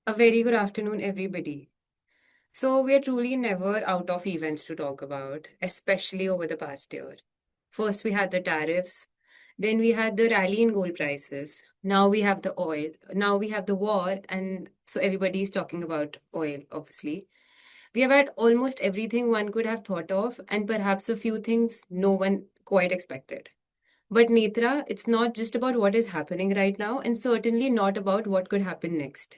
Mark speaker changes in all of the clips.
Speaker 1: A very good afternoon, everybody. So, we are truly never out of events to talk about, especially over the past year. First, we had the tariffs, then we had the rally in gold prices. Now we have the oil, now we have the war, and so everybody is talking about oil, obviously. We have had almost everything one could have thought of, and perhaps a few things no one quite expected. But Netra, it's not just about what is happening right now, and certainly not about what could happen next.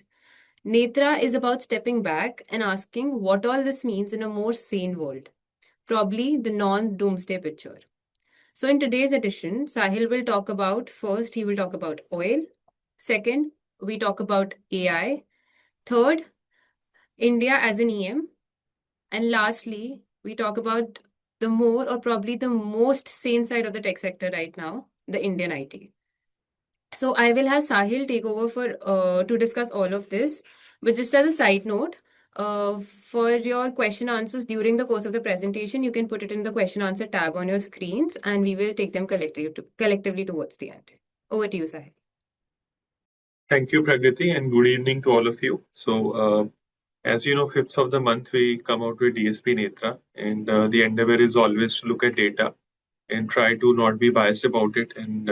Speaker 1: Netra is about stepping back and asking what all this means in a more sane world, probably the non doomsday picture. So, in today's edition, Sahil will talk about first, he will talk about oil. Second, we talk about AI. Third, India as an EM. And lastly, we talk about the more or probably the most sane side of the tech sector right now, the Indian IT. So I will have Sahil take over for to discuss all of this. But just as a side note, for your question answers during the course of the presentation, you can put it in the question answer tab on your screens, and we will take them collectively towards the end. Over to you, Sahil.
Speaker 2: Thank you, Pragriti, and good evening to all of you. As you know, 5th of the month, we come out with DSP Netra, and the endeavor is always to look at data and try to not be biased about it and,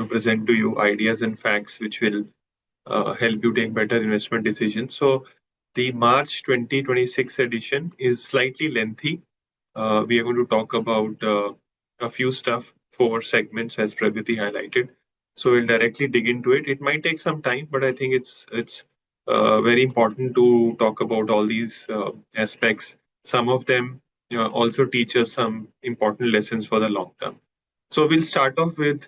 Speaker 2: present to you ideas and facts which will help you take better investment decisions. So, the March 2026 edition is slightly lengthy. We are going to talk about a few stuff, four segments, as Pragriti highlighted. So we'll directly dig into it. It might take some time, but I think it's very important to talk about all these aspects. Some of them also teach us some important lessons for the long term. So we'll start off with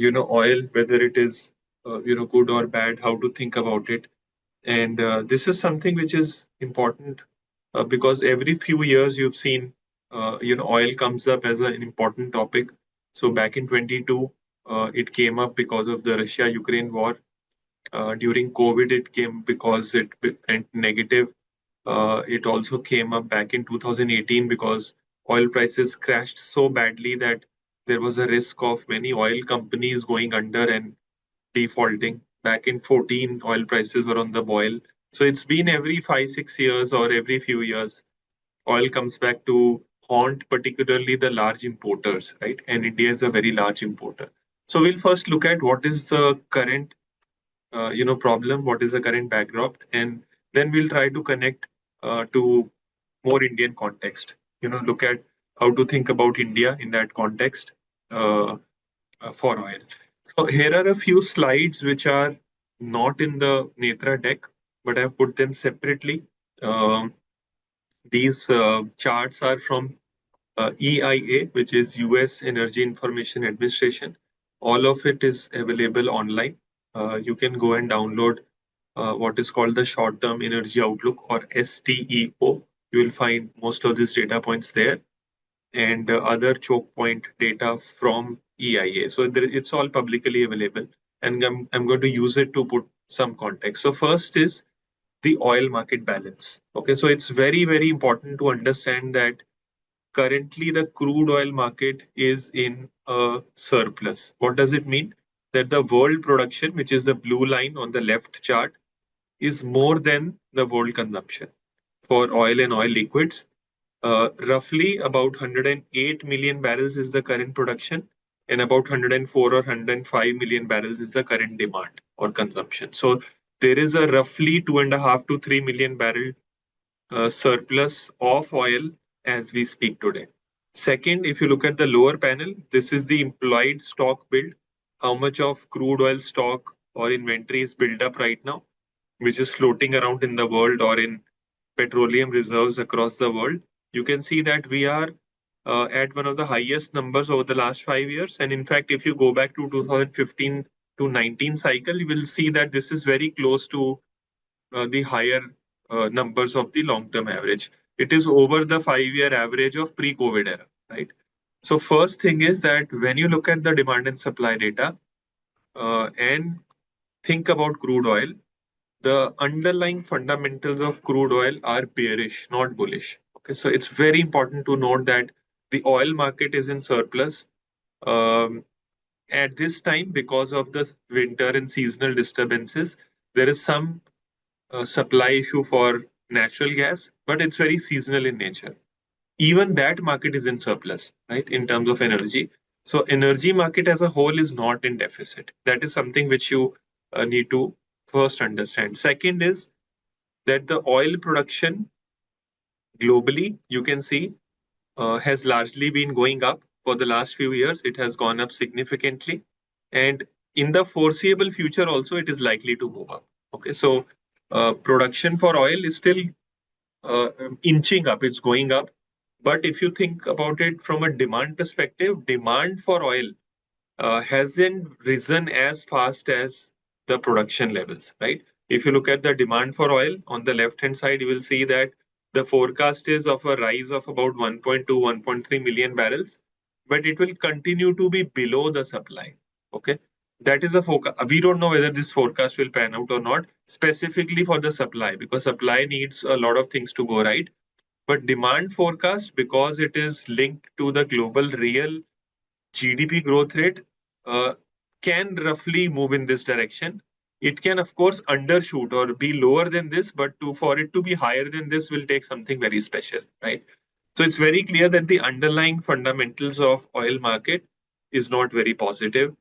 Speaker 2: oil, whether it is good or bad, how to think about it, and this is something which is important because every few years you've seen oil comes up as an important topic. So back in 22 it came up because of the Russia Ukraine war. During COVID it came because it went negative. It also came up back in 2018 because oil prices crashed so badly that there was a risk of many oil companies going under and defaulting. Back in 14, oil prices were on the boil. So it's been every 5, 6 years or every few years, oil comes back to haunt particularly the large importers, right? And India is a very large importer. So we'll first look at what is the current, problem, what is the current backdrop, and then we'll try to connect to more Indian context. Look at how to think about India in that context. For oil. So here are a few slides which are not in the Netra deck, but I've put them separately. Um these charts are from EIA, which is US Energy Information Administration. All of it is available online. You can go and download what is called the Short Term Energy Outlook, or STEO. You will find most of these data points there, and other choke point data from EIA. So it's all publicly available, and I'm going to use it to put some context. So first is the oil market balance. Okay, so it's very, very important to understand that currently the crude oil market is in a surplus. What does it mean? That the world production, which is the blue line on the left chart, is more than the world consumption for oil and oil liquids. Roughly about 108 million barrels is the current production, and about 104 or 105 million barrels is the current demand or consumption. So there is a roughly 2.5 to 3 million barrel surplus of oil as we speak today. Second, if you look at the lower panel, this is the implied stock build. How much of crude oil stock or inventory is built up right now, which is floating around in the world or in petroleum reserves across the world. You can see that we are at one of the highest numbers over the last 5 years. And in fact, if you go back to 2015 to 19 cycle, you will see that this is very close to the higher numbers of the long-term average. It is over the 5-year average of pre-COVID era, right? So first thing is that when you look at the demand and supply data and think about crude oil, the underlying fundamentals of crude oil are bearish, not bullish. Okay, so it's very important to note that the oil market is in surplus at this time because of the winter and seasonal disturbances. There is some supply issue for natural gas, but it's very seasonal in nature. Even that market is in surplus, right, in terms of energy. So energy market as a whole is not in deficit. That is something which you need to first understand. Second is that the oil production globally, you can see, has largely been going up for the last few years. It has gone up significantly. And in the foreseeable future, also, it is likely to move up. Okay, so production for oil is still inching up, it's going up. But if you think about it from a demand perspective, demand for oil hasn't risen as fast as the production levels, right? If you look at the demand for oil on the left hand side, you will see that the forecast is of a rise of about 1.2, 1.3 million barrels, but it will continue to be below the supply. Okay. That is a forecast. We don't know whether this forecast will pan out or not, specifically for the supply, because supply needs a lot of things to go right. But demand forecast, because it is linked to the global real GDP growth rate, uh, can roughly move in this direction. It can, of course, undershoot or be lower than this, but for it to be higher than this will take something very special, right? So it's very clear that the underlying fundamentals of oil market is not very positive.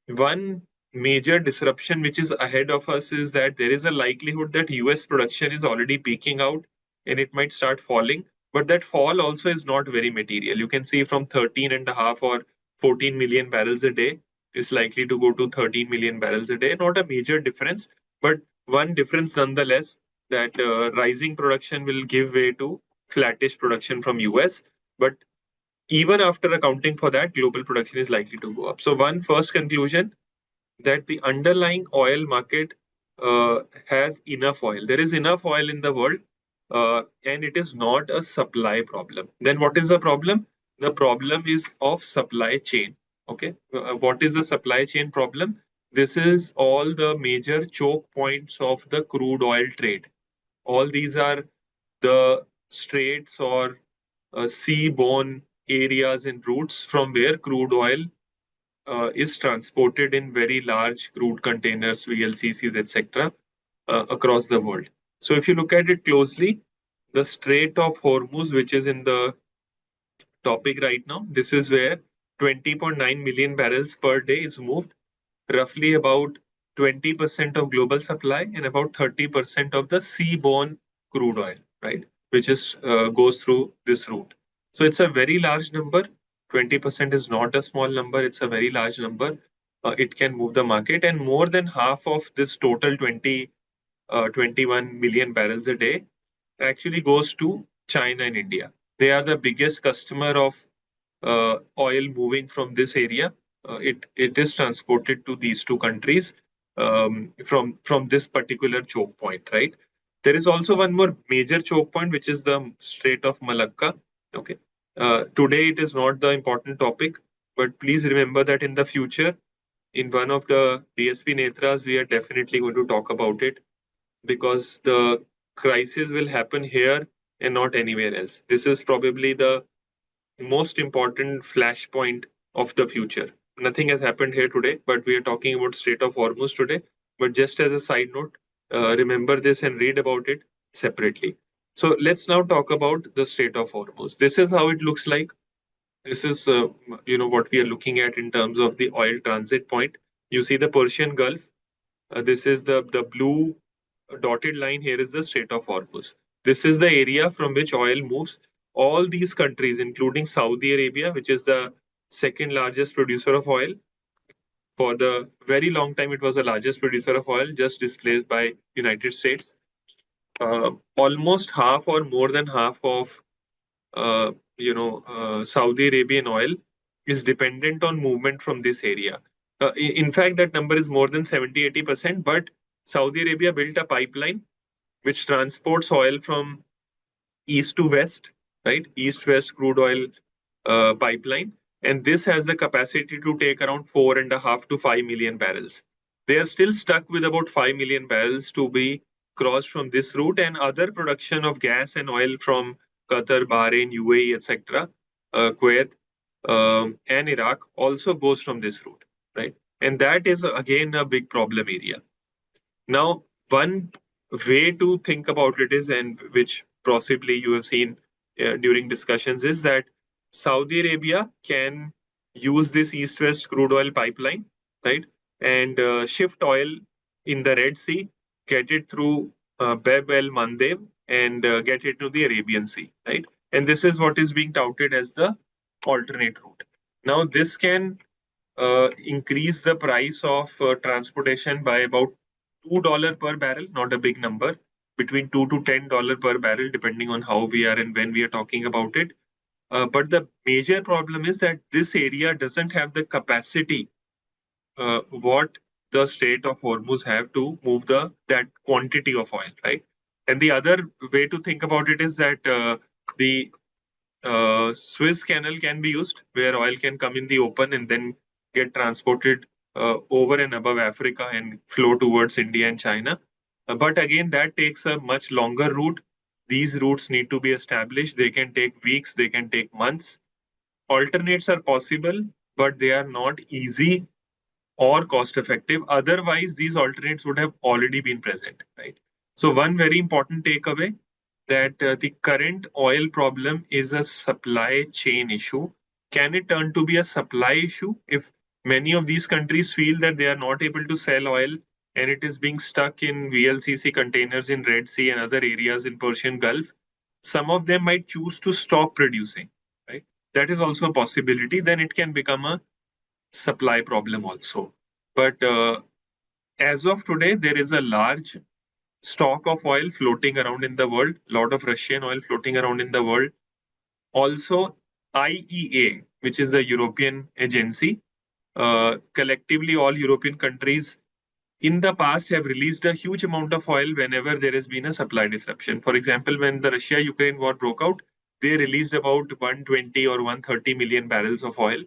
Speaker 2: One major disruption which is ahead of us is that there is a likelihood that US production is already peaking out and it might start falling. But that fall also is not very material. You can see from 13 and a half or 14 million barrels a day is likely to go to 13 million barrels a day. Not a major difference, but one difference nonetheless, that rising production will give way to flattish production from US. But even after accounting for that, global production is likely to go up. So one first conclusion, that the underlying oil market has enough oil. There is enough oil in the world, and it is not a supply problem. Then what is the problem? The problem is of supply chain. Okay, what is the supply chain problem? This is all the major choke points of the crude oil trade. All these are the straits or seaborne areas and routes from where crude oil is transported in very large crude containers, VLCCs, etc., across the world. So if you look at it closely, the Strait of Hormuz, which is in the topic right now, this is where 20.9 million barrels per day is moved, roughly about 20% of global supply and about 30% of the seaborne crude oil, right? Which is goes through this route. So it's a very large number. 20% is not a small number. It's a very large number. It can move the market, and more than half of this total 21 million barrels a day actually goes to China and India. They are the biggest customer of oil moving from this area. It is transported to these two countries from this particular choke point, right? There is also one more major choke point, which is the Strait of Malacca. Okay, today it is not the important topic, but please remember that in the future, in one of the DSP Netras, we are definitely going to talk about it, because the crisis will happen here and not anywhere else. This is probably the most important flashpoint of the future. Nothing has happened here today, but we are talking about Strait of Hormuz today. But just as a side note, remember this and read about it separately. So let's now talk about the Strait of Hormuz. This is how it looks like. This is what we are looking at in terms of the oil transit point. You see the Persian Gulf. This is the blue dotted line here is the Strait of Hormuz. This is the area from which oil moves. All these countries, including Saudi Arabia, which is the second largest producer of oil, for the very long time it was the largest producer of oil, just displaced by United States. Almost half or more than half of Saudi Arabian oil is dependent on movement from this area. In fact, that number is more than 70-80%. But Saudi Arabia built a pipeline which transports oil from east to west, right? East-west crude oil pipeline. And this has the capacity to take around 4.5 to 5 million barrels. They are still stuck with about 5 million barrels to be crossed from this route, and other production of gas and oil from Qatar, Bahrain, UAE, etc., Kuwait, and Iraq also goes from this route, right? And that is again a big problem area. Now, one way to think about it is, and which possibly you have seen during discussions, is that Saudi Arabia can use this east-west crude oil pipeline, right, and shift oil in the Red Sea, get it through Bab el Mandeb, and get it to the Arabian Sea, right? And this is what is being touted as the alternate route. Now, this can increase the price of transportation by about $2 per barrel, not a big number, between $2 to $10 per barrel, depending on how we are and when we are talking about it. But the major problem is that this area doesn't have the capacity what the Strait of Hormuz have to move the that quantity of oil, right? And the other way to think about it is that the Suez Canal can be used, where oil can come in the open and then get transported over and above Africa and flow towards India and China. But again, that takes a much longer route. These routes need to be established. They can take weeks, they can take months. Alternates are possible, but they are not easy or cost effective. Otherwise, these alternates would have already been present, right? So, one very important takeaway that the current oil problem is a supply chain issue. Can it turn to be a supply issue if many of these countries feel that they are not able to sell oil and it is being stuck in VLCC containers in Red Sea and other areas in Persian Gulf? Some of them might choose to stop producing, right? That is also a possibility. Then it can become a supply problem also. But as of today, there is a large stock of oil floating around in the world, a lot of Russian oil floating around in the world. Also, IEA, which is the European agency, collectively all European countries in the past have released a huge amount of oil whenever there has been a supply disruption. For example, when the Russia-Ukraine war broke out, they released about 120 or 130 million barrels of oil,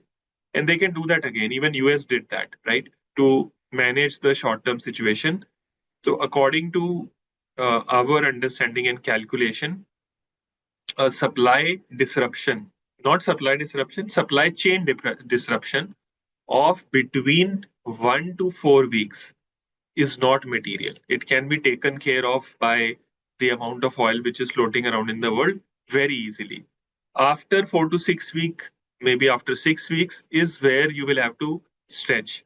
Speaker 2: and they can do that again. Even US did that, right, to manage the short-term situation. So, according to our understanding and calculation, a supply disruption, not supply disruption, supply chain disruption of between 1 to 4 weeks is not material. It can be taken care of by the amount of oil which is floating around in the world very easily. After 4 to 6 weeks, maybe after 6 weeks, is where you will have to stretch.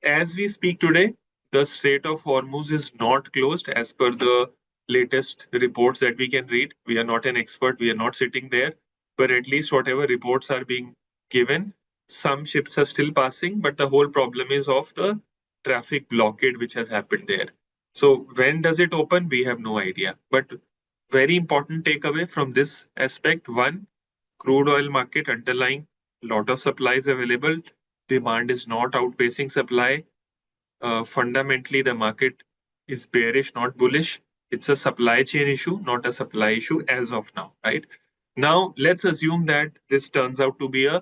Speaker 2: As we speak today, the Strait of Hormuz is not closed as per the latest reports that we can read. We are not an expert, we are not sitting there, but at least whatever reports are being given, some ships are still passing, but the whole problem is of the traffic blockade which has happened there. So, when does it open? We have no idea. But very important takeaway from this aspect: one, crude oil market underlying, lot of supplies available, demand is not outpacing supply. Fundamentally, the market is bearish, not bullish. It's a supply chain issue, not a supply issue as of now, right? Now, let's assume that this turns out to be a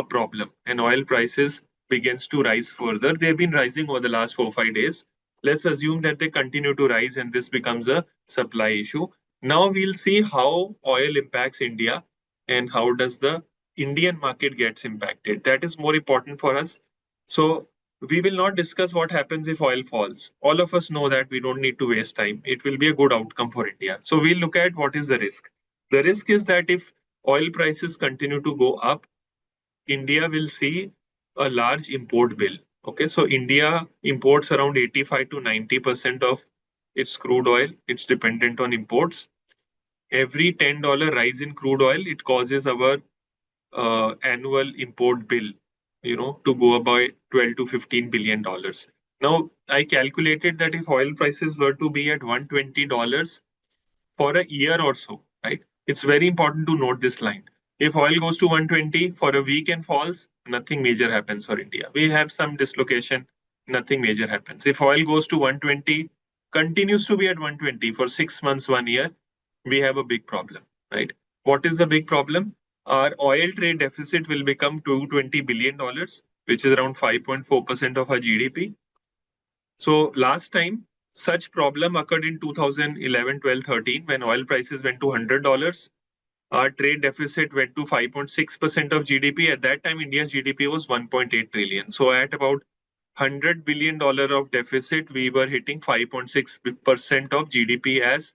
Speaker 2: problem and oil prices begins to rise further. They've been rising over the last 4 or 5 days. Let's assume that they continue to rise and this becomes a supply issue. Now we'll see how oil impacts India and how does the Indian market gets impacted. That is more important for us. So we will not discuss what happens if oil falls. All of us know that we don't need to waste time. It will be a good outcome for India. So we'll look at what is the risk. The risk is that if oil prices continue to go up, India will see a large import bill. Okay, so India imports around 85 to 90% of its crude oil. It's dependent on imports. Every $10 rise in crude oil, it causes our annual import bill, to go about 12 to $15 billion. Now, I calculated that if oil prices were to be at $120 for a year or so, right? It's very important to note this line. If oil goes to 120 for a week and falls, nothing major happens for India. We have some dislocation, nothing major happens. If oil goes to 120, continues to be at 120 for 6 months, 1 year, we have a big problem, right? What is the big problem? Our oil trade deficit will become $220 billion, which is around 5.4% of our GDP. So last time, such problem occurred in 2011, 12, 13 when oil prices went to $100. Our trade deficit went to 5.6% of GDP. At that time, India's GDP was 1.8 trillion. So at about $100 billion of deficit, we were hitting 5.6% of GDP as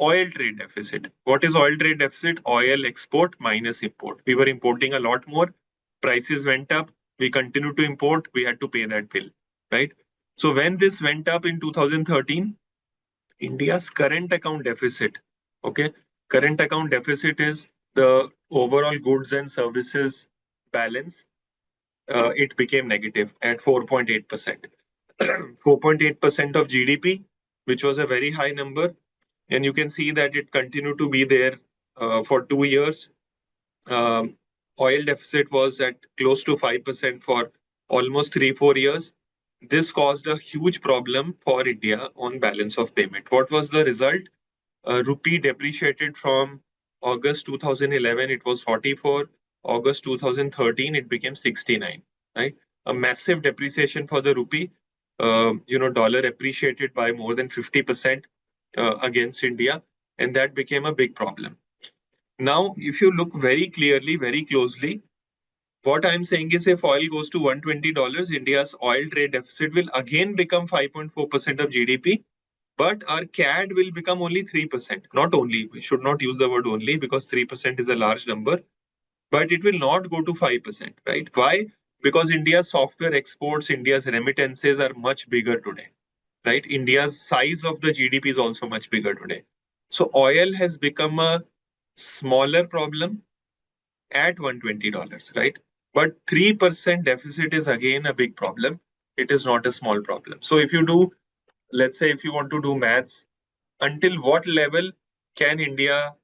Speaker 2: oil trade deficit. What is oil trade deficit? Oil export minus import. We were importing a lot more. Prices went up. We continued to import. We had to pay that bill, right? So when this went up in 2013, India's current account deficit, okay, current account deficit is the overall goods and services balance. It became negative at 4.8%. 4.8% of GDP, which was a very high number. And you can see that it continued to be there for 2 years. Um, Oil deficit was at close to 5% for almost 3, 4 years. This caused a huge problem for India on balance of payment. What was the result? Rupee depreciated from August 2011, it was 44. August 2013, it became 69, right? A massive depreciation for the rupee. Dollar appreciated by more than 50% against India, and that became a big problem. Now, if you look very clearly, very closely, what I'm saying is if oil goes to $120, India's oil trade deficit will again become 5.4% of GDP, but our CAD will become only 3%. Not only, we should not use the word only because 3% is a large number, but it will not go to 5%, right? Why? Because India's software exports, India's remittances are much bigger today, right? India's size of the GDP is also much bigger today. So oil has become a smaller problem at $120, right? But 3% deficit is again a big problem. It is not a small problem. So if you do, let's say if you want to do maths, until what level can India,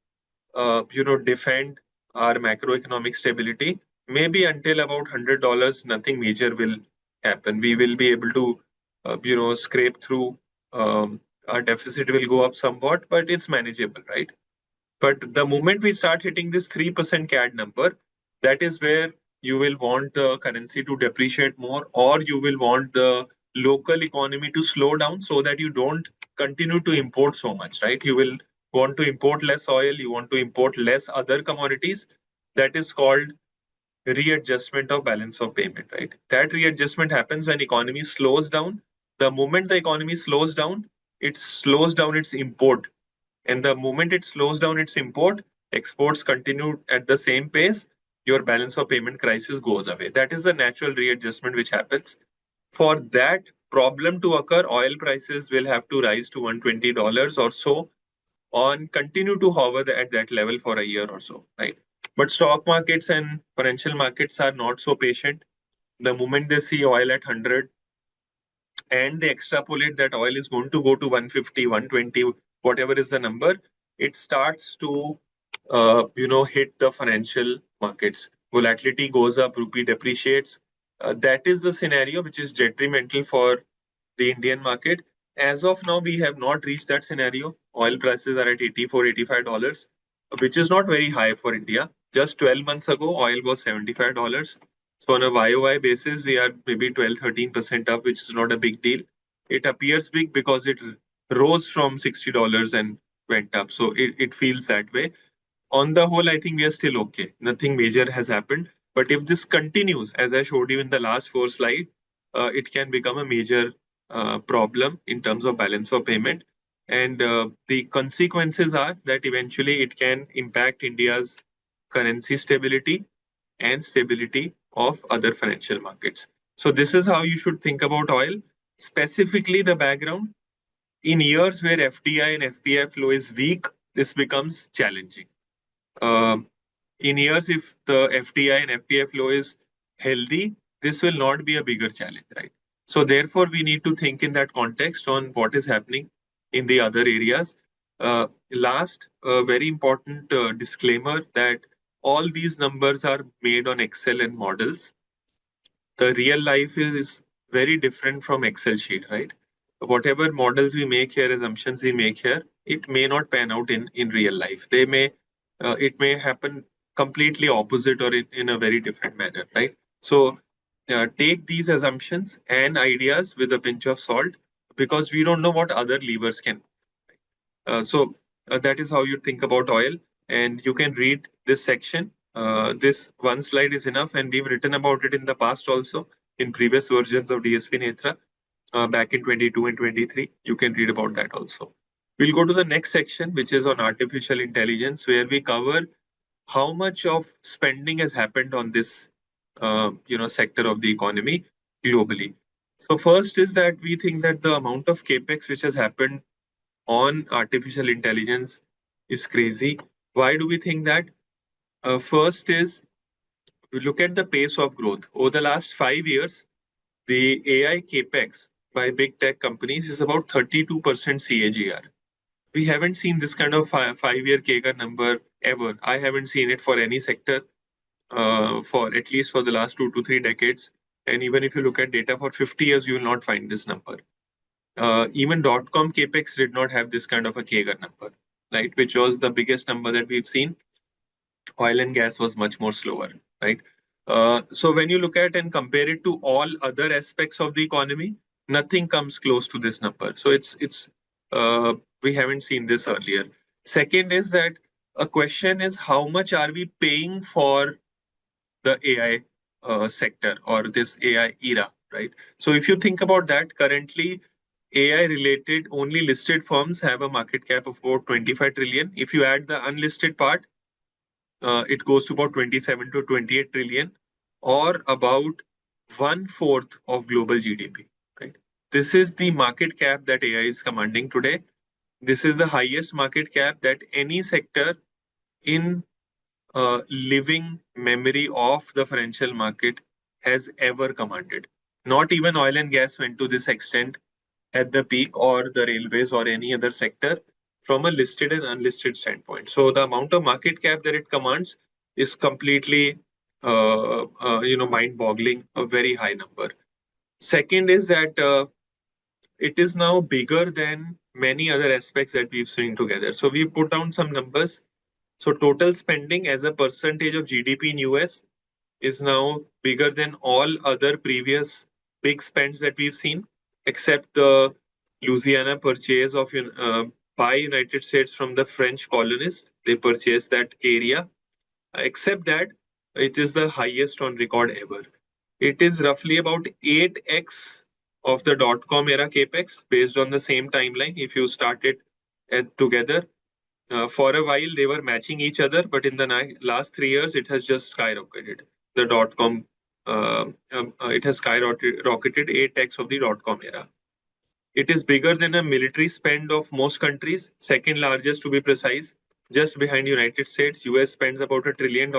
Speaker 2: defend our macroeconomic stability? Maybe until about $100, nothing major will happen. We will be able to, scrape through. Our deficit will go up somewhat, but it's manageable, right? But the moment we start hitting this 3% CAD number, that is where you will want the currency to depreciate more, or you will want the local economy to slow down so that you don't continue to import so much, right? You will want to import less oil, you want to import less other commodities. That is called readjustment of balance of payment, right? That readjustment happens when economy slows down. The moment the economy slows down, it slows down its import, and the moment it slows down its import, exports continue at the same pace, your balance of payment crisis goes away. That is the natural readjustment which happens. For that problem to occur, oil prices will have to rise to $120 or so, on continue to hover at that level for a year or so, right? But stock markets and financial markets are not so patient. The moment they see oil at 100, and they extrapolate that oil is going to go to 150, 120, whatever is the number, it starts to hit the financial markets. Volatility goes up, rupee depreciates. That is the scenario which is detrimental for the Indian market. As of now, we have not reached that scenario. Oil prices are at $84, $85, which is not very high for India. Just 12 months ago, oil was $75. So on a YOY basis, we are maybe 12, 13% up, which is not a big deal. It appears big because it rose from $60 and went up. So it feels that way. On the whole, I think we are still okay. Nothing major has happened. But if this continues, as I showed you in the last 4 slides, it can become a major problem in terms of balance of payment. And the consequences are that eventually it can impact India's currency stability and stability of other financial markets. So this is how you should think about oil. Specifically, the background. In years where FDI and FPI flow is weak, this becomes challenging. Um, in years, if the FDI and FPI flow is healthy, this will not be a bigger challenge, right? So therefore, we need to think in that context on what is happening in the other areas. Last, very important disclaimer that all these numbers are made on Excel and models. The real life is very different from Excel sheet, right? Whatever models we make here, assumptions we make here, it may not pan out in real life. It may happen completely opposite or in a very different manner, right? So take these assumptions and ideas with a pinch of salt, because we don't know what other levers can. So that is how you think about oil, and you can read this section. This one slide is enough, and we've written about it in the past also. in previous versions of DSP Netra back in 22 and 23. You can read about that also. We'll go to the next section, which is on artificial intelligence, where we cover how much of spending has happened on this sector of the economy globally. So first is that we think that the amount of capex which has happened on artificial intelligence is crazy. Why do we think that? First is we look at the pace of growth. Over the last 5 years, the AI capex by big tech companies is about 32% CAGR. We haven't seen this kind of 5 year CAGR number ever. I haven't seen it for any sector for at least for the last 2 to 3 decades. And even if you look at data for 50 years, you will not find this number. Even .com capex did not have this kind of a CAGR number, right? Which was the biggest number that we've seen. Oil and gas was much more slower, right? So when you look at and compare it to all other aspects of the economy, nothing comes close to this number. So it's we haven't seen this earlier. Second is that a question is how much are we paying for the AI sector or this AI era, right? So if you think about that, currently AI related only listed firms have a market cap of about 25 trillion. If you add the unlisted part, it goes to about 27 to 28 trillion, or about one fourth of global GDP. Right? This is the market cap that AI is commanding today. This is the highest market cap that any sector in living memory of the financial market has ever commanded. Not even oil and gas went to this extent at the peak, or the railways or any other sector from a listed and unlisted standpoint. So the amount of market cap that it commands is completely mind-boggling, a very high number. Second is that it is now bigger than many other aspects that we've seen together. So we put down some numbers. So total spending as a percentage of GDP in US is now bigger than all other previous big spends that we've seen, except the Louisiana purchase of by United States from the French colonists. They purchased that area. Except that, it is the highest on record ever. It is roughly about 8x of the .com era capex based on the same timeline. If you start it together, for a while they were matching each other, but in the last 3 years, it has just skyrocketed. The .com, it has skyrocketed 8x of the .com era. It is bigger than a military spend of most countries, second largest to be precise, just behind United States. US spends about $1 trillion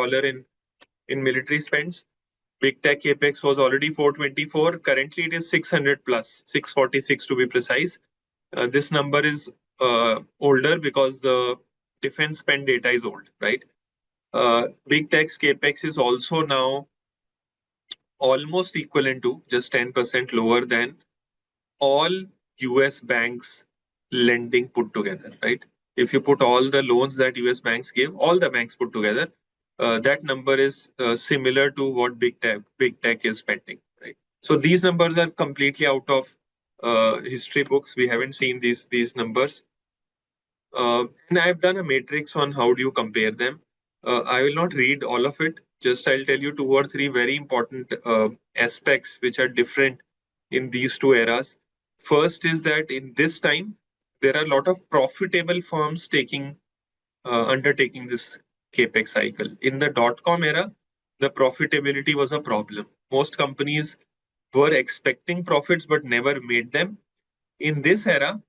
Speaker 2: in military spends. Big tech capex was already 424. Currently, it is 600 plus, 646 to be precise. This number is older because the defense spend data is old, right? Big tech's capex is also now almost equivalent to, just 10% lower than, all US banks lending put together, right? If you put all the loans that US banks give, all the banks put together, that number is similar to what big tech is spending, right? So these numbers are completely out of history books. We haven't seen these numbers. And I've done a matrix on how do you compare them. I will not read all of it. Just I'll tell you 2 or 3 very important aspects which are different in these two eras. First is that in this time, there are a lot of profitable firms undertaking this capex cycle. In the .com era, the profitability was a problem. Most companies were expecting profits but never made them. In this era,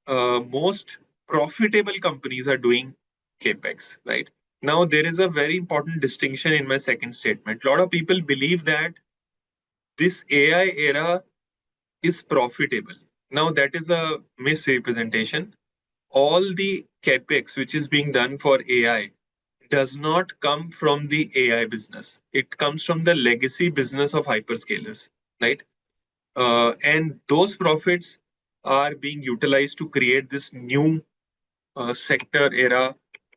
Speaker 2: most profitable companies are doing capex, right? Now, there is a very important distinction in my second statement. A lot of people believe that this AI era is profitable. Now, that is a misrepresentation. All the capex which is being done for AI does not come from the AI business. It comes from the legacy business of hyperscalers, right? And those profits are being utilized to create this new sector era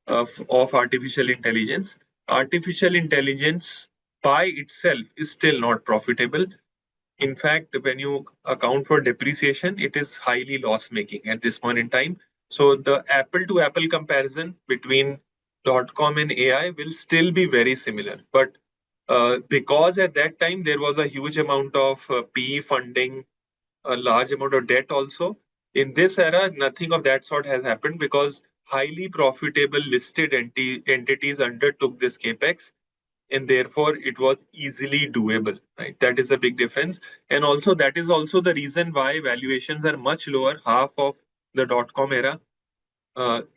Speaker 2: of artificial intelligence. Artificial intelligence by itself is still not profitable. In fact, when you account for depreciation, it is highly loss making at this point in time. So the apple to apple comparison between .com and AI will still be very similar. But because at that time there was a huge amount of PE funding, a large amount of debt also. In this era, nothing of that sort has happened because highly profitable listed entities undertook this capex, and therefore it was easily doable. Right, that is a big difference, and also that is also the reason why valuations are much lower, half of the dot-com era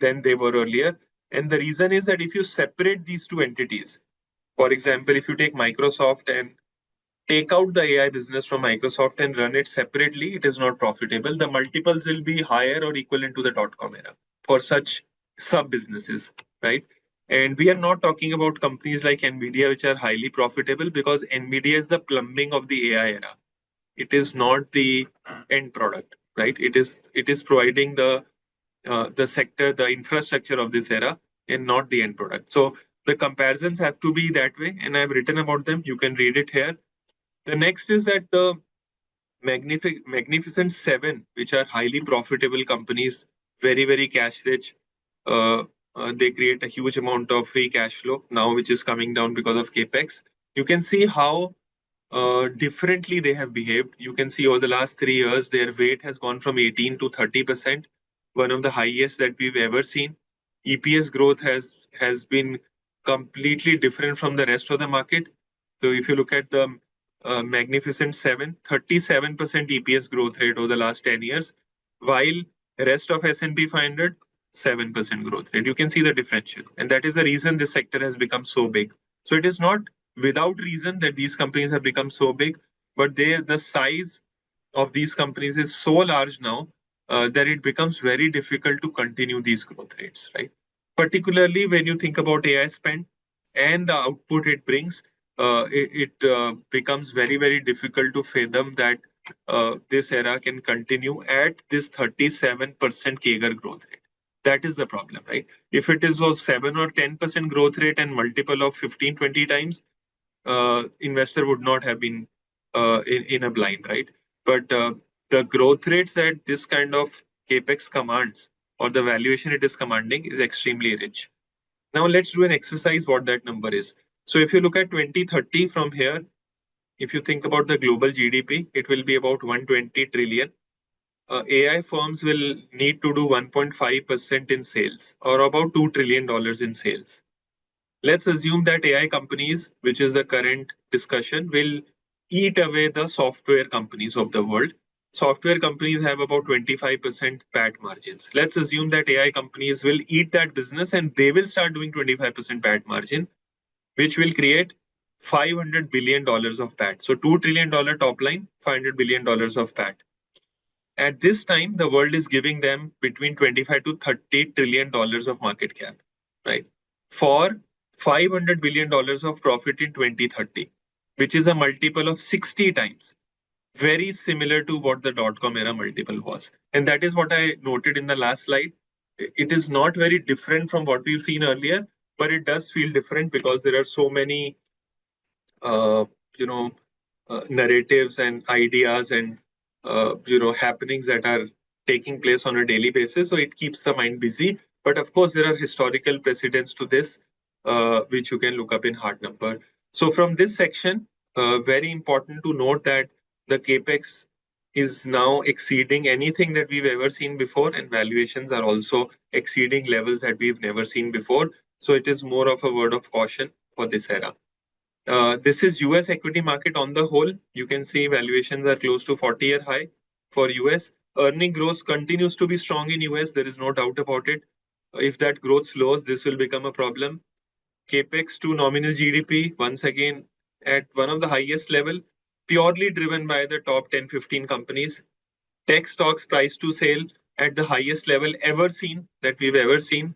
Speaker 2: than they were earlier. And the reason is that if you separate these two entities, for example, if you take Microsoft and take out the AI business from Microsoft and run it separately, it is not profitable. The multiples will be higher or equivalent to the dot-com era for such sub businesses, right? And we are not talking about companies like Nvidia, which are highly profitable, because Nvidia is the plumbing of the AI era. It is not the end product, right? It is providing the sector, the infrastructure of this era, and not the end product. So the comparisons have to be that way, and I've written about them. You can read it here. The next is that the Magnificent Seven, which are highly profitable companies, very, very cash rich. Uh, they create a huge amount of free cash flow now, which is coming down because of capex. You can see how differently they have behaved. You can see over the last 3 years, their weight has gone from 18 to 30%, one of the highest that we've ever seen. EPS growth has been completely different from the rest of the market. So if you look at the Magnificent Seven, 37% EPS growth rate over the last 10 years, while rest of S&P 500, 7% growth rate. You can see the differential. And that is the reason this sector has become so big. So it is not without reason that these companies have become so big, but the size of these companies is so large now that it becomes very difficult to continue these growth rates, right? Particularly when you think about AI spend and the output it brings, it becomes very, very difficult to fathom that this era can continue at this 37% CAGR growth rate. That is the problem, right? If it is was 7 or 10% growth rate and multiple of 15, 20 times, investor would not have been in a blind, right? But the growth rates that this kind of capex commands or the valuation it is commanding is extremely rich. Now let's do an exercise what that number is. So if you look at 2030 from here, if you think about the global GDP, it will be about 120 trillion. AI firms will need to do 1.5% in sales or about $2 trillion in sales. Let's assume that AI companies, which is the current discussion, will eat away the software companies of the world. Software companies have about 25% PAT margins. Let's assume that AI companies will eat that business and they will start doing 25% PAT margin, which will create $500 billion of PAT. So $2 trillion top line, $500 billion of PAT. At this time, the world is giving them between 25 to $30 trillion of market cap, right? For $500 billion of profit in 2030, which is a multiple of 60 times, very similar to what the dot-com era multiple was. And that is what I noted in the last slide. It is not very different from what we've seen earlier, but it does feel different because there are so many, uh, you know, narratives and ideas and happenings that are taking place on a daily basis. So it keeps the mind busy. But of course, there are historical precedents to this, which you can look up in hard number. So from this section, very important to note that the capex is now exceeding anything that we've ever seen before, and valuations are also exceeding levels that we've never seen before. So it is more of a word of caution for this era. This is US equity market on the whole. You can see valuations are close to 40-year high for US. Earning growth continues to be strong in US. There is no doubt about it. If that growth slows, this will become a problem. Capex to nominal GDP, once again, at one of the highest level, purely driven by the top 10, 15 companies. Tech stocks price to sale at the highest level ever seen that we've ever seen.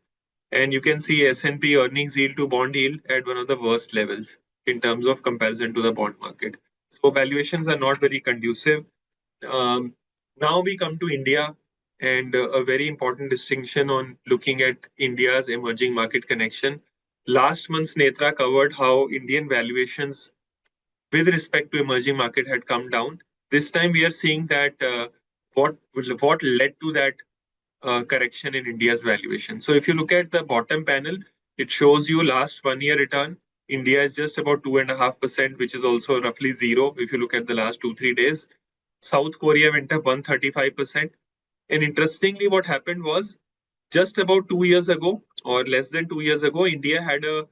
Speaker 2: And you can see S&P earnings yield to bond yield at one of the worst levels in terms of comparison to the bond market. So valuations are not very conducive. Um, Now we come to India, and a very important distinction on looking at India's emerging market connection. Last month's Netra covered how Indian valuations with respect to emerging market had come down. This time we are seeing that what led to that correction in India's valuation. So if you look at the bottom panel, it shows you last 1 year return India is just about 2.5%, which is also roughly zero if you look at the last 2, 3 days. South Korea went up 135%. And interestingly, what happened was just about 2 years ago, or less than 2 years ago, India had a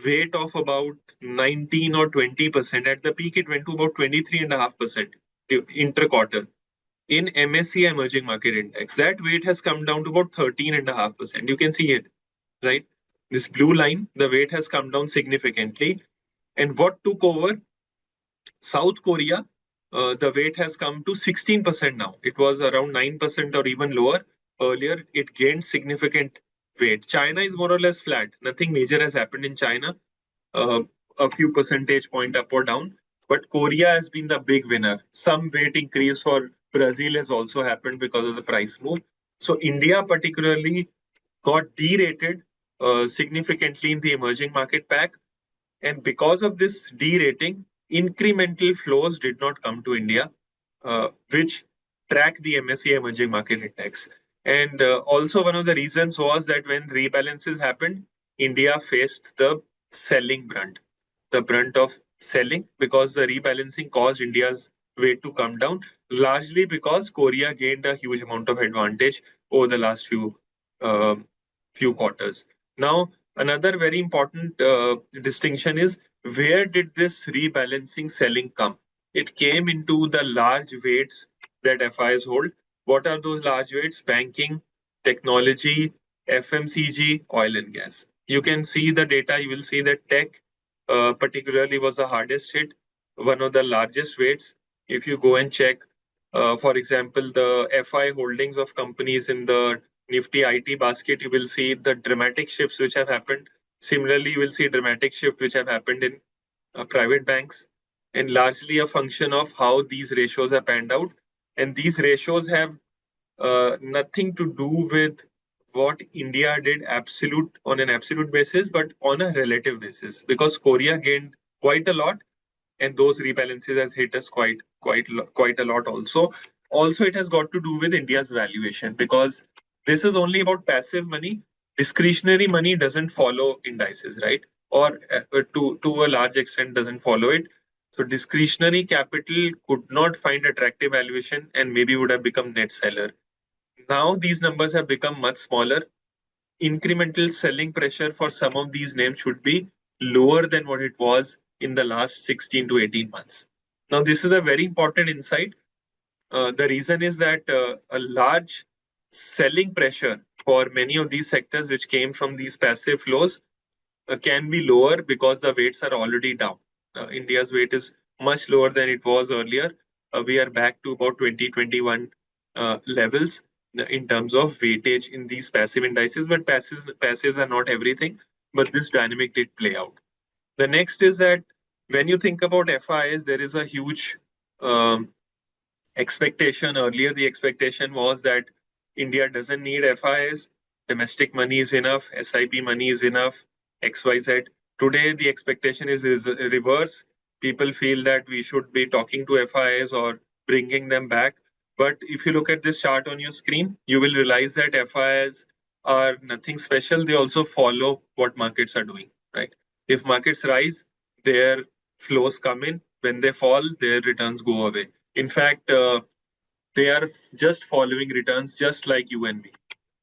Speaker 2: weight of about 19 or 20%. At the peak, it went to about 23.5% inter-quarter in MSCI Emerging Market Index. That weight has come down to about 13.5%. You can see it, right? This blue line, the weight has come down significantly. And what took over? South Korea, the weight has come to 16% now. It was around 9% or even lower. Earlier, it gained significant weight. China is more or less flat. Nothing major has happened in China, uh, a few percentage point up or down. But Korea has been the big winner. Some weight increase for Brazil has also happened because of the price move. So India particularly got derated significantly in the emerging market pack. And because of this derating, incremental flows did not come to India, which track the MSCI Emerging Market Index. And also, one of the reasons was that when rebalances happened, India faced the brunt of selling, because the rebalancing caused India's weight to come down, largely because Korea gained a huge amount of advantage over the last um few quarters. Now, another very important distinction is, where did this rebalancing selling come? It came into the large weights that FIs hold. What are those large weights? Banking, technology, FMCG, oil and gas. You can see the data. You will see that tech, particularly, was the hardest hit, one of the largest weights. If you go and check, for example, the FI holdings of companies in the Nifty IT basket, you will see the dramatic shifts which have happened. Similarly, you will see dramatic shift which have happened in private banks, and largely a function of how these ratios have panned out. And these ratios have nothing to do with what India did absolute on an absolute basis, but on a relative basis, because Korea gained quite a lot, and those rebalances has hit us quite a lot also. Also, it has got to do with India's valuation, because this is only about passive money. Discretionary money doesn't follow indices, right? Or to a large extent doesn't follow it. So discretionary capital could not find attractive valuation and maybe would have become net seller. Now these numbers have become much smaller. Incremental selling pressure for some of these names should be lower than what it was in the last 16 to 18 months. Now, this is a very important insight. The reason is that a large selling pressure for many of these sectors, which came from these passive flows, can be lower because the weights are already down. India's weight is much lower than it was earlier. We are back to about 2021 levels in terms of weightage in these passive indices, but passives are not everything. But this dynamic did play out. The next is that when you think about FIs, there is a huge um, expectation. Earlier, the expectation was that India doesn't need FIs, domestic money is enough, SIP money is enough, XYZ. Today, the expectation is reverse. People feel that we should be talking to FIs or bringing them back. But if you look at this chart on your screen, you will realize that FIs are nothing special. They also follow what markets are doing, right? If markets rise, their flows come in. When they fall, their returns go away. In fact, they are just following returns, just like you and me,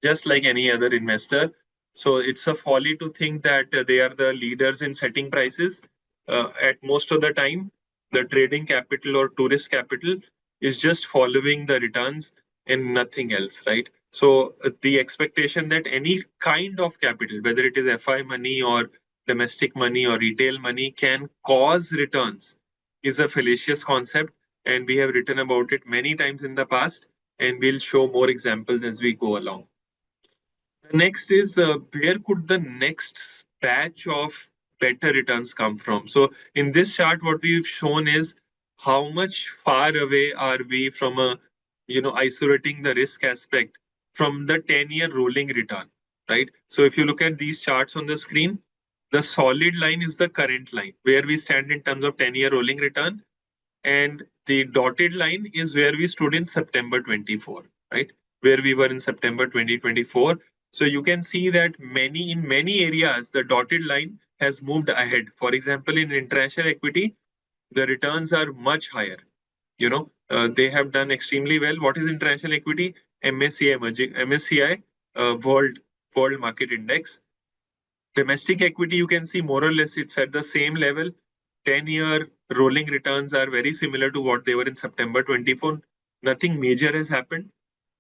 Speaker 2: just like any other investor. So it's a folly to think that they are the leaders in setting prices. At most of the time, the trading capital or tourist capital is just following the returns and nothing else, right? So the expectation that any kind of capital, whether it is FI money or domestic money or retail money, can cause returns is a fallacious concept, and we have written about it many times in the past, and we'll show more examples as we go along. The next is, where could the next batch of better returns come from? So in this chart, what we've shown is how much far away are we from isolating the risk aspect from the 10-year rolling return, right? So if you look at these charts on the screen, the solid line is the current line where we stand in terms of 10-year rolling return, and the dotted line is where we stood in September 24, right? Where we were in September 2024. So you can see that in many areas, the dotted line has moved ahead. For example, in international equity, the returns are much higher. They have done extremely well. What is international equity? MSCI emerging, MSCI World Market Index. Domestic equity, you can see more or less it's at the same level. 10-year rolling returns are very similar to what they were in September 24. Nothing major has happened.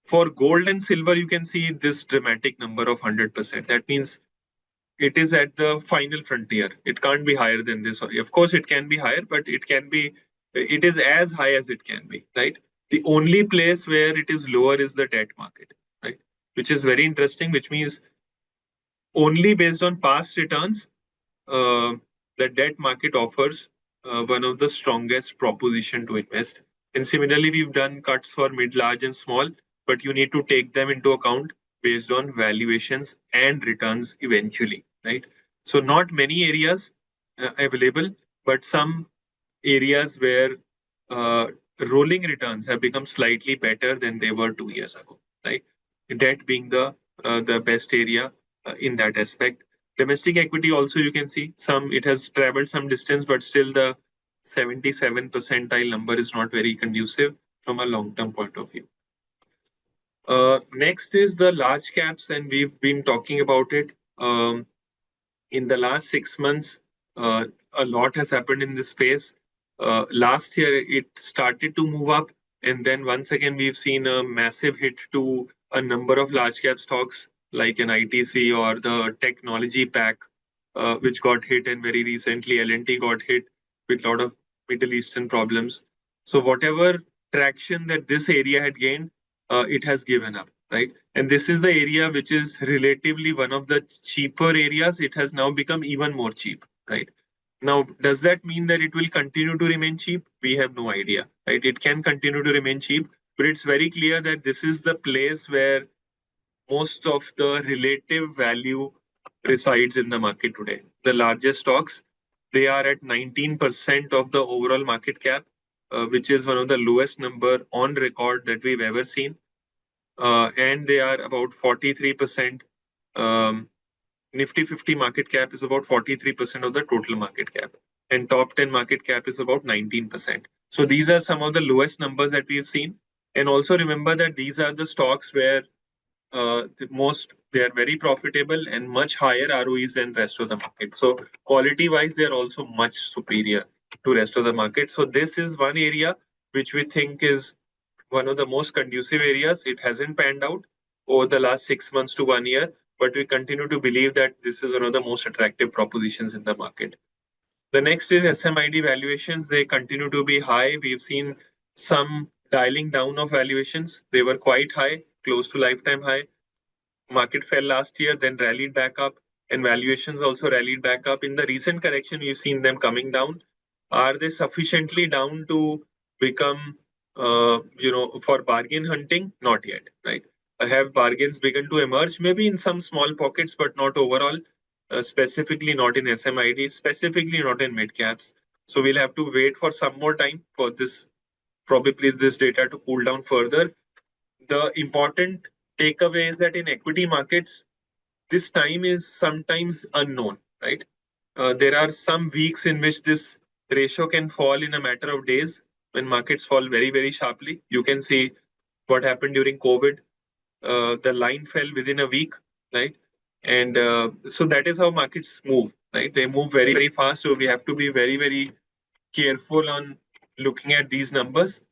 Speaker 2: For gold and silver, you can see this dramatic number of 100%. That means it is at the final frontier. It can't be higher than this. Of course, it can be higher, but it is as high as it can be, right? The only place where it is lower is the debt market, right? Which is very interesting, which means only based on past returns, uh, the debt market offers one of the strongest proposition to invest. And similarly, we've done cuts for mid, large, and small, but you need to take them into account based on valuations and returns eventually, right? So not many areas available, but some areas where uh, rolling returns have become slightly better than they were 2 years ago, right? Debt being the best area in that aspect. Domestic equity also you can see some it has traveled some distance, but still the 77 percentile number is not very conducive from a long-term point of view. Next is the large caps, and we've been talking about it. In the last 6 months, a lot has happened in this space. Last year, it started to move up, and then once again, we've seen a massive hit to a number of large cap stocks like an ITC or the technology pack, which got hit, and very recently, L&T got hit with a lot of Middle Eastern problems. So, whatever traction that this area had gained, it has given up, right? And this is the area which is relatively one of the cheaper areas. It has now become even more cheap, right? Now, does that mean that it will continue to remain cheap? We have no idea, right? It can continue to remain cheap, but it's very clear that this is the place where most of the relative value resides in the market today. The largest stocks, they are at 19% of the overall market cap, which is one of the lowest number on record that we've ever seen. And they are about 43%. Nifty 50 market cap is about 43% of the total market cap, and top 10 market cap is about 19%. So these are some of the lowest numbers that we've seen. And also remember that these are the stocks where they are very profitable and much higher ROEs than rest of the market. So quality wise, they are also much superior to rest of the market. So this is one area which we think is one of the most conducive areas. It hasn't panned out over the last 6 months to 1 year, but we continue to believe that this is one of the most attractive propositions in the market. The next is SMID valuations. They continue to be high. We've seen some dialing down of valuations. They were quite high, close to lifetime high. Market fell last year, then rallied back up, and valuations also rallied back up. In the recent correction, we've seen them coming down. Are they sufficiently down to become, for bargain hunting? Not yet, right? Have bargains begun to emerge? Maybe in some small pockets, but not overall. Specifically not in SMID, specifically not in mid caps. So we'll have to wait for some more time for probably this data to cool down further. The important takeaway is that in equity markets, this time is sometimes unknown, right? There are some weeks in which this ratio can fall in a matter of days when markets fall very, very sharply. You can see what happened during COVID. The line fell within a week, right? And so that is how markets move, right? They move very, very fast. So we have to be very, very careful on looking at these numbers.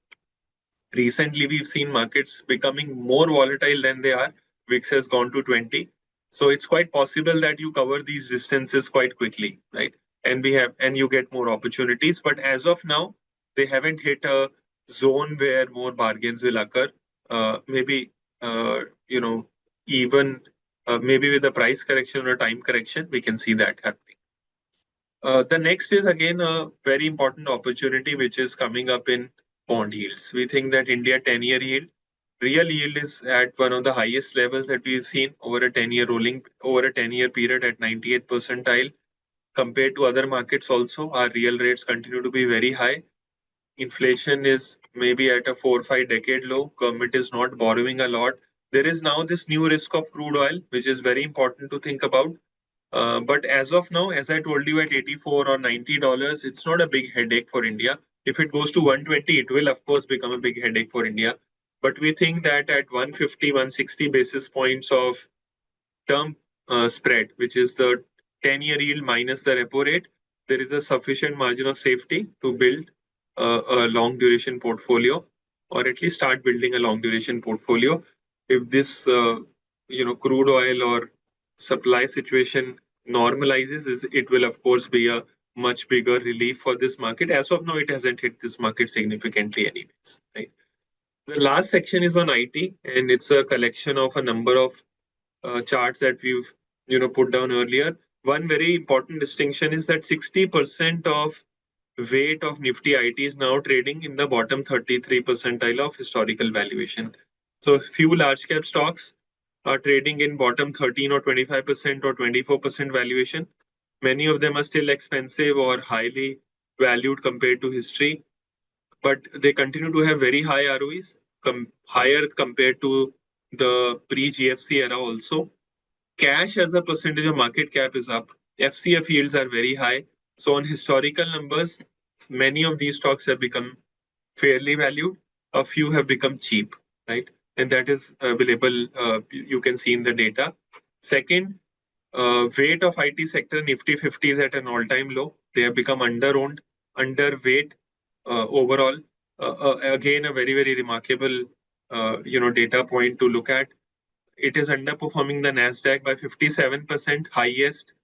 Speaker 2: Recently, we've seen markets becoming more volatile than they are. VIX has gone to 20. So it's quite possible that you cover these distances quite quickly, right? And you get more opportunities. But as of now, they haven't hit a zone where more bargains will occur. Maybe, even maybe with a price correction or a time correction, we can see that happening. The next is again a very important opportunity which is coming up in bond yields. We think that India 10-year yield, real yield is at one of the highest levels that we've seen over a 10-year period at 98th percentile. Compared to other markets also, our real rates continue to be very high. Inflation is maybe at a 4 or 5 decade low. Government is not borrowing a lot. There is now this new risk of crude oil, which is very important to think about. But as of now, as I told you, at $84 or $90, it's not a big headache for India. If it goes to 120, it will of course become a big headache for India. But we think that at 150, 160 basis points of term spread, which is the 10-year yield minus the repo rate, there is a sufficient margin of safety to build a long duration portfolio, or at least start building a long duration portfolio. If this, crude oil or supply situation normalizes, it will of course be a much bigger relief for this market. As of now, it hasn't hit this market significantly, anyways. Right. The last section is on IT, and it's a collection of a number of charts that we've put down earlier. One very important distinction is that 60% of weight of Nifty IT is now trading in the bottom 33 percentile of historical valuation. So few large cap stocks are trading in bottom 13 or 25% or 24% valuation. Many of them are still expensive or highly valued compared to history, but they continue to have very high ROEs, higher compared to the pre-GFC era also. Cash as a percentage of market cap is up. FCF yields are very high. So on historical numbers, many of these stocks have become fairly valued. A few have become cheap, right? And that is available. You can see in the data. Second, weight of IT sector Nifty 50 is at an all-time low. They have become under-owned, underweight overall. Again, a very, very remarkable, data point to look at. It is underperforming the Nasdaq by 57%, highest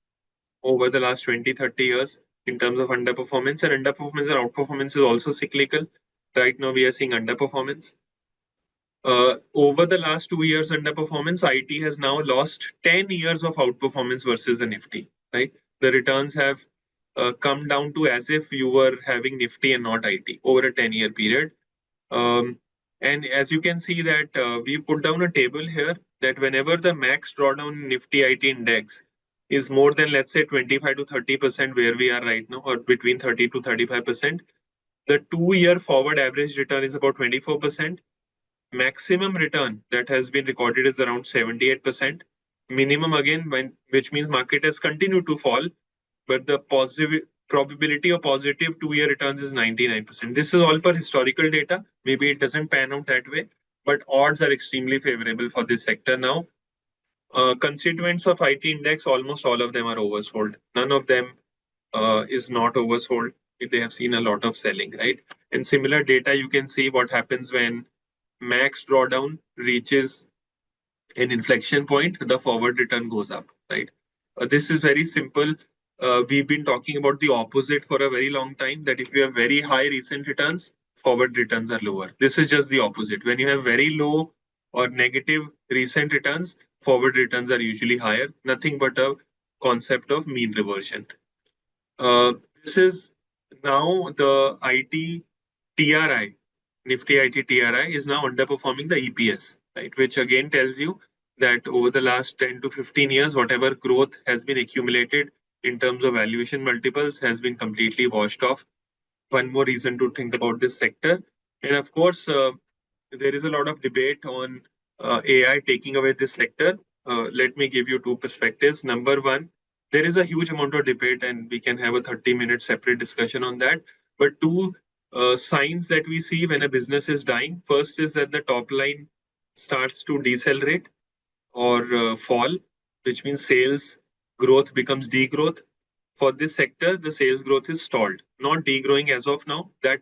Speaker 2: over the last 20-30 years in terms of underperformance. And underperformance and outperformance is also cyclical. Right now, we are seeing underperformance. Over the last 2 years underperformance, IT has now lost 10 years of outperformance versus the Nifty. Right, the returns have come down to as if you were having Nifty and not IT over a 10-year period. And as you can see that we put down a table here that whenever the max drawdown in Nifty IT index is more than, let's say, 25 to 30% where we are right now, or between 30 to 35%, the 2-year forward average return is about 24%. Maximum return that has been recorded is around 78%. Minimum again, which means market has continued to fall, but the positive probability of positive 2-year returns is 99%. This is all per historical data. Maybe it doesn't pan out that way, but odds are extremely favorable for this sector now. Constituents of IT index, almost all of them are oversold. None of them is not oversold. They have seen a lot of selling, right? In similar data, you can see what happens when max drawdown reaches an inflection point, the forward return goes up, right? This is very simple. We've been talking about the opposite for a very long time, that if you have very high recent returns, forward returns are lower. This is just the opposite. When you have very low or negative recent returns, forward returns are usually higher. Nothing but a concept of mean reversion. This is now the IT TRI, Nifty IT TRI is now underperforming the EPS, right? Which again tells you that over the last 10 to 15 years, whatever growth has been accumulated in terms of valuation multiples has been completely washed off. One more reason to think about this sector. And of course, there is a lot of debate on AI taking away this sector. Let me give you two perspectives. Number one, there is a huge amount of debate, and we can have a 30-minute separate discussion on that. But two signs that we see when a business is dying. First is that the top line starts to decelerate or fall, which means sales growth becomes degrowth. For this sector, the sales growth is stalled, not degrowing as of now, but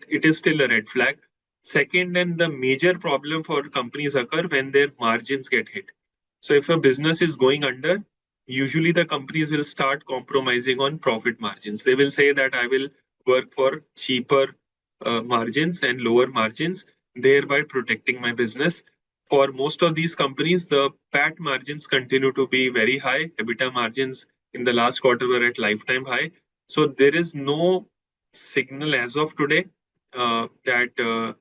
Speaker 2: it is still a red flag. Second, and the major problem for companies occur when their margins get hit. So if a business is going under, usually the companies will start compromising on profit margins. They will say that I will work for cheaper margins and lower margins, thereby protecting my business. For most of these companies, the PAT margins continue to be very high. EBITDA margins in the last quarter were at lifetime high. So there is no signal as of today that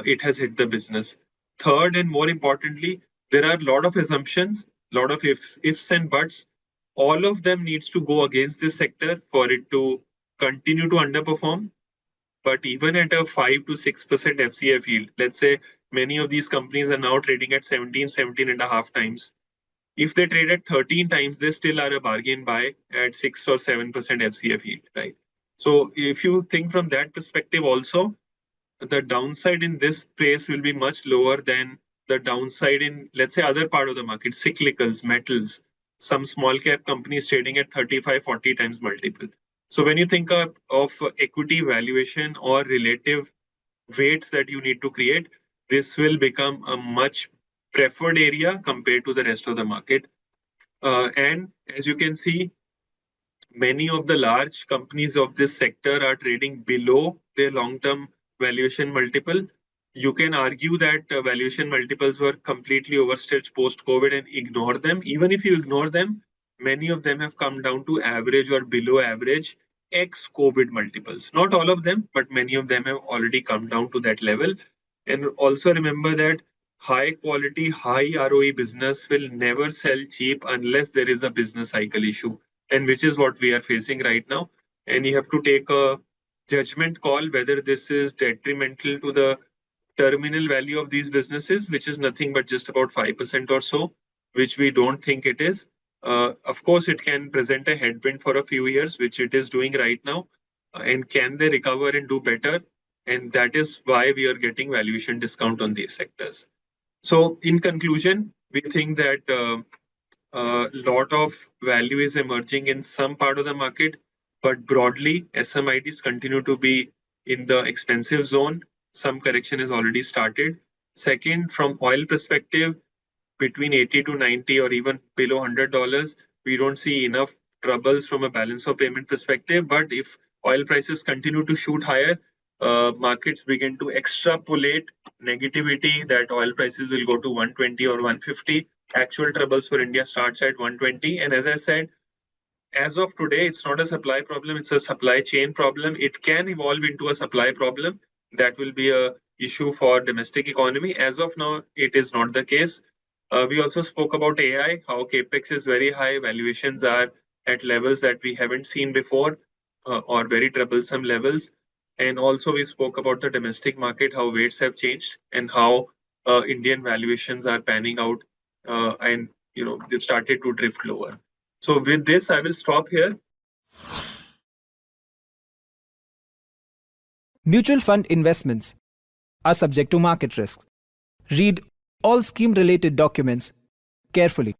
Speaker 2: it has hit the business. Third, and more importantly, there are a lot of assumptions, a lot of ifs and buts. All of them needs to go against this sector for it to continue to underperform. But even at a 5 to 6% FCF yield, let's say many of these companies are now trading at 17 and a half times. If they trade at 13 times, they still are a bargain buy at 6 or 7% FCF yield, right? So if you think from that perspective also, the downside in this space will be much lower than the downside in, let's say, other part of the market, cyclicals, metals, some small cap companies trading at 35, 40 times multiple. So when you think of equity valuation or relative weights that you need to create, this will become a much preferred area compared to the rest of the market. And as you can see, many of the large companies of this sector are trading below their long term valuation multiple. You can argue that valuation multiples were completely overstretched post COVID and ignore them. Even if you ignore them, many of them have come down to average or below average ex COVID multiples. Not all of them, but many of them have already come down to that level. And also remember that high quality, high ROE business will never sell cheap unless there is a business cycle issue, and which is what we are facing right now. And you have to take a judgment call whether this is detrimental to the terminal value of these businesses, which is nothing but just about 5% or so, which we don't think it is. Of course, it can present a headwind for a few years, which it is doing right now. And can they recover and do better? And that is why we are getting valuation discount on these sectors. So, in conclusion, we think that a lot of value is emerging in some part of the market, but broadly, SMITs continue to be in the expensive zone. Some correction has already started. Second, from oil perspective, between 80 to 90 or even below $100, we don't see enough troubles from a balance of payment perspective. But if oil prices continue to shoot higher, markets begin to extrapolate negativity that oil prices will go to 120 or 150. Actual troubles for India starts at 120. And as I said, as of today, it's not a supply problem, it's a supply chain problem. It can evolve into a supply problem. That will be a issue for domestic economy. As of now, it is not the case. We also spoke about AI, how capex is very high, valuations are at levels that we haven't seen before, or very troublesome levels. And also we spoke about the domestic market, how weights have changed and how Indian valuations are panning out, and they've started to drift lower. So with this, I will stop here.
Speaker 3: Mutual fund investments are subject to market risks. Read all scheme related documents carefully.